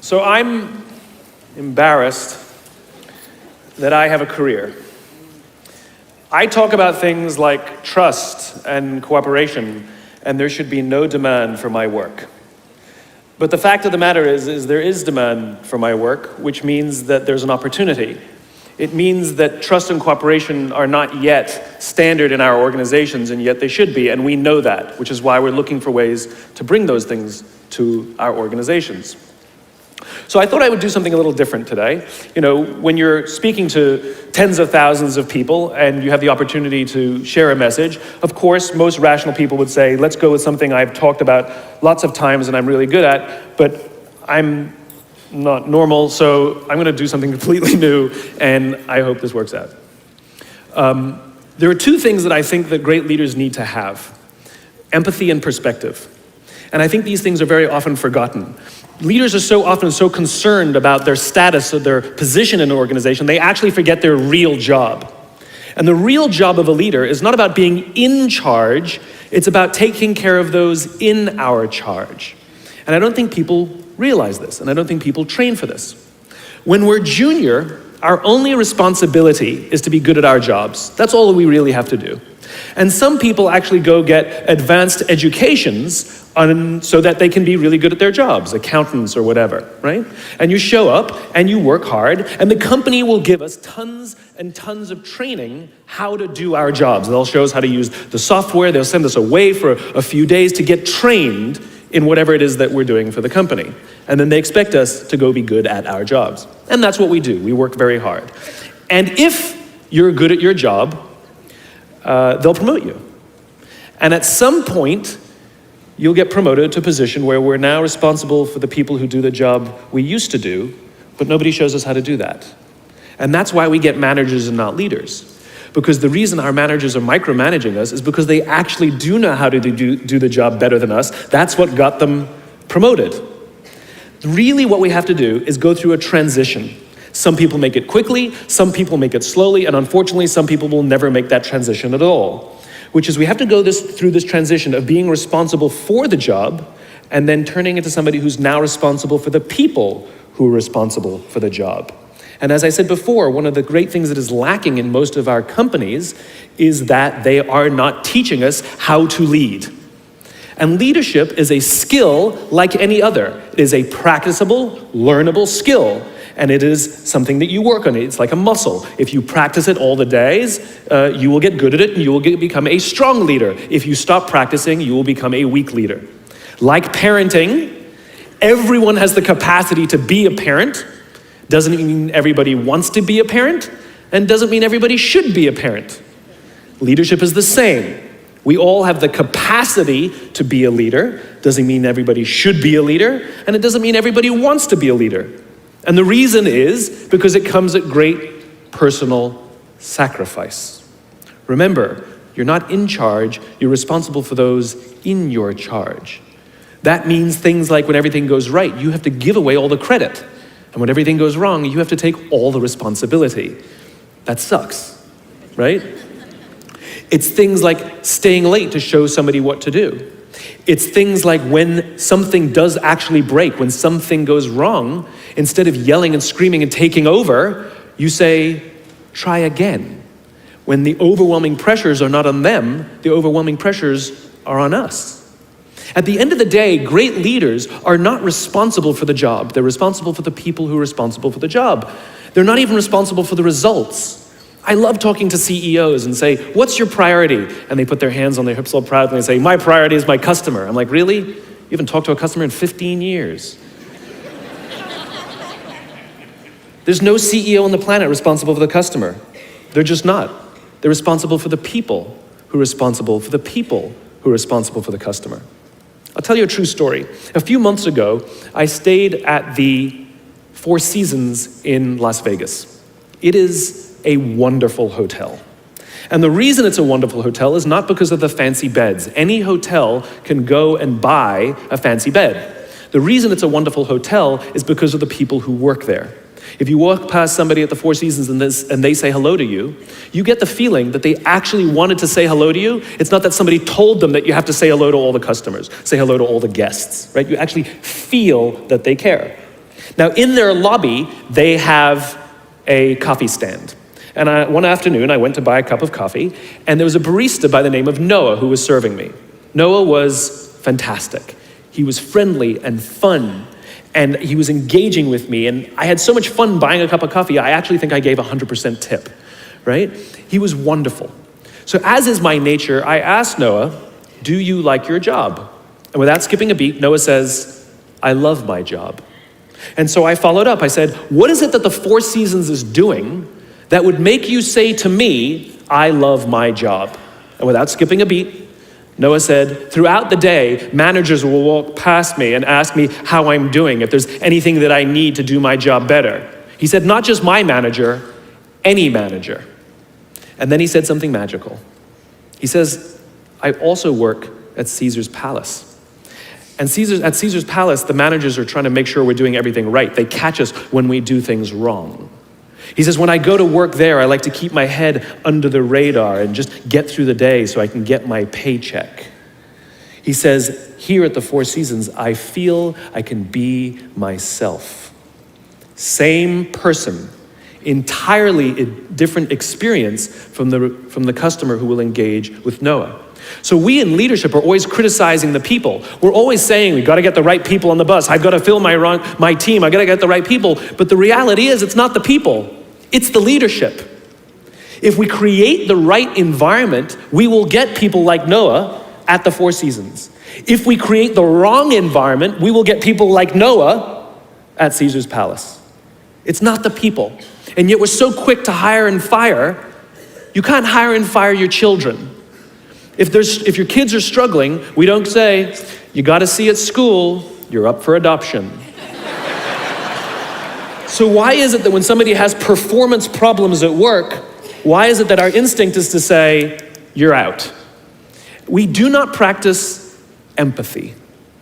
So I'm embarrassed that I have a career. I talk about things like trust and cooperation, and there should be no demand for my work. But the fact of the matter is there is demand for my work, which means that there's an opportunity. It means that trust and cooperation are not yet standard in our organizations, and yet they should be, and we know that, which is why we're looking for ways to bring those things to our organizations. So I thought I would do something a little different today. You know, when you're speaking to tens of thousands of people and you have the opportunity to share a message, of course, most rational people would say, let's go with something I've talked about lots of times and I'm really good at, but I'm not normal, so I'm going to do something completely new, and I hope this works out. There are two things that I think that great leaders need to have: empathy and perspective. And I think these things are very often forgotten. Leaders are so often so concerned about their status or their position in an organization, they actually forget their real job. And the real job of a leader is not about being in charge, it's about taking care of those in our charge. And I don't think people realize this, and I don't think people train for this. When we're junior, our only responsibility is to be good at our jobs. That's all we really have to do. And some people actually go get advanced educations so that they can be really good at their jobs, accountants or whatever, right? And you show up and you work hard, and the company will give us tons and tons of training how to do our jobs. They'll show us how to use the software, they'll send us away for a few days to get trained in whatever it is that we're doing for the company. And then they expect us to go be good at our jobs. And that's what we do. We work very hard. And if you're good at your job, they'll promote you. And at some point, you'll get promoted to a position where we're now responsible for the people who do the job we used to do, but nobody shows us how to do that. And that's why we get managers and not leaders. Because the reason our managers are micromanaging us is because they actually do know how to do the job better than us. That's what got them promoted. Really what we have to do is go through a transition. Some people make it quickly, some people make it slowly, and unfortunately some people will never make that transition at all. Which is we have to go through this transition of being responsible for the job and then turning into somebody who's now responsible for the people who are responsible for the job. And as I said before, one of the great things that is lacking in most of our companies is that they are not teaching us how to lead. And leadership is a skill like any other. It is a practicable, learnable skill. And it is something that you work on. It's like a muscle. If you practice it all the days, you will get good at it and you will become a strong leader. If you stop practicing, you will become a weak leader. Like parenting, everyone has the capacity to be a parent. Doesn't mean everybody wants to be a parent, and doesn't mean everybody should be a parent. Leadership is the same. We all have the capacity to be a leader. Doesn't mean everybody should be a leader, and it doesn't mean everybody wants to be a leader. And the reason is because it comes at great personal sacrifice. Remember, you're not in charge, you're responsible for those in your charge. That means things like when everything goes right, you have to give away all the credit. And when everything goes wrong, you have to take all the responsibility. That sucks, right? It's things like staying late to show somebody what to do. It's things like when something does actually break, when something goes wrong, instead of yelling and screaming and taking over, you say, try again. When the overwhelming pressures are not on them, the overwhelming pressures are on us. At the end of the day, great leaders are not responsible for the job. They're responsible for the people who are responsible for the job. They're not even responsible for the results. I love talking to CEOs and say, what's your priority? And they put their hands on their hips all proudly and they say, my priority is my customer. I'm like, really? You haven't talked to a customer in 15 years. There's no CEO on the planet responsible for the customer. They're just not. They're responsible for the people who are responsible for the people who are responsible for the customer. I'll tell you a true story. A few months ago, I stayed at the Four Seasons in Las Vegas. It is a wonderful hotel. And the reason it's a wonderful hotel is not because of the fancy beds. Any hotel can go and buy a fancy bed. The reason it's a wonderful hotel is because of the people who work there. If you walk past somebody at the Four Seasons and they say hello to you, you get the feeling that they actually wanted to say hello to you. It's not that somebody told them that you have to say hello to all the customers, say hello to all the guests, right? You actually feel that they care. Now, in their lobby, they have a coffee stand. And one afternoon, I went to buy a cup of coffee, and there was a barista by the name of Noah who was serving me. Noah was fantastic. He was friendly and fun, and he was engaging with me, and I had so much fun buying a cup of coffee, I actually think I gave 100% tip, right? He was wonderful. So as is my nature, I asked Noah, do you like your job? And without skipping a beat, Noah says, I love my job. And so I followed up. I said, what is it that the Four Seasons is doing that would make you say to me, I love my job? And without skipping a beat, Noah said, throughout the day, managers will walk past me and ask me how I'm doing, if there's anything that I need to do my job better. He said, not just my manager, any manager. And then he said something magical. He says, I also work at Caesar's palace. And at Caesar's palace, the managers are trying to make sure we're doing everything right. They catch us when we do things wrong. He says, when I go to work there, I like to keep my head under the radar and just get through the day so I can get my paycheck. He says, here at the Four Seasons, I feel I can be myself. Same person, entirely different experience from the customer who will engage with Noah. So we in leadership are always criticizing the people. We're always saying, we've got to get the right people on the bus. I've got to fill my team. I've got to get the right people. But the reality is, it's not the people. It's the leadership. If we create the right environment, we will get people like Noah at the Four Seasons. If we create the wrong environment, we will get people like Noah at Caesar's palace. It's not the people. And yet we're so quick to hire and fire. You can't hire and fire your children. If your kids are struggling, we don't say, you got to see at school, you're up for adoption. So why is it that when somebody has performance problems at work, why is it that our instinct is to say, you're out? We do not practice empathy.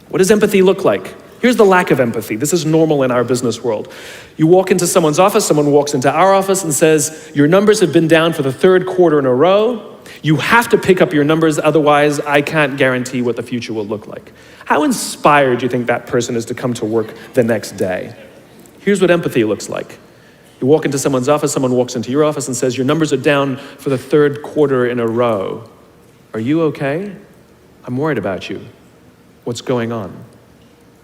What does empathy look like? Here's the lack of empathy. This is normal in our business world. You walk into someone's office, someone walks into our office and says, your numbers have been down for the third quarter in a row. You have to pick up your numbers, otherwise I can't guarantee what the future will look like. How inspired do you think that person is to come to work the next day? Here's what empathy looks like. You walk into someone's office, someone walks into your office and says, your numbers are down for the third quarter in a row. Are you okay? I'm worried about you. What's going on?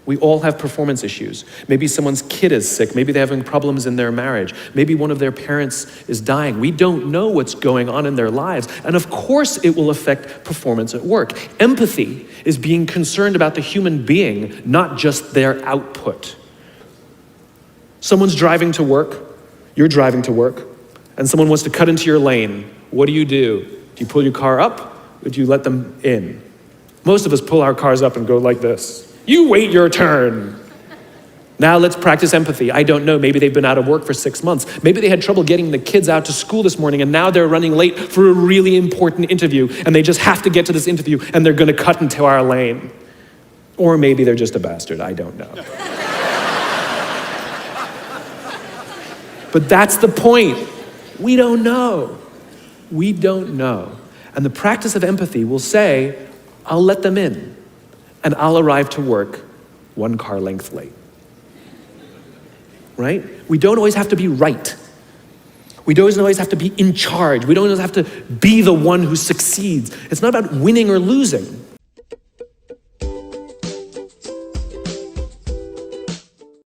We all have performance issues. Maybe someone's kid is sick. Maybe they're having problems in their marriage. Maybe one of their parents is dying. We don't know what's going on in their lives. And of course it will affect performance at work. Empathy is being concerned about the human being, not just their output. Someone's driving to work, you're driving to work, and someone wants to cut into your lane. What do? Do you pull your car up, or do you let them in? Most of us pull our cars up and go like this. You wait your turn. Now let's practice empathy. I don't know, maybe they've been out of work for 6 months. Maybe they had trouble getting the kids out to school this morning and now they're running late for a really important interview and they just have to get to this interview and they're gonna cut into our lane. Or maybe they're just a bastard, I don't know. But that's the point. We don't know. We don't know. And the practice of empathy will say, I'll let them in. And I'll arrive to work 1 car length late. Right? We don't always have to be right. We don't always have to be in charge. We don't always have to be the one who succeeds. It's not about winning or losing.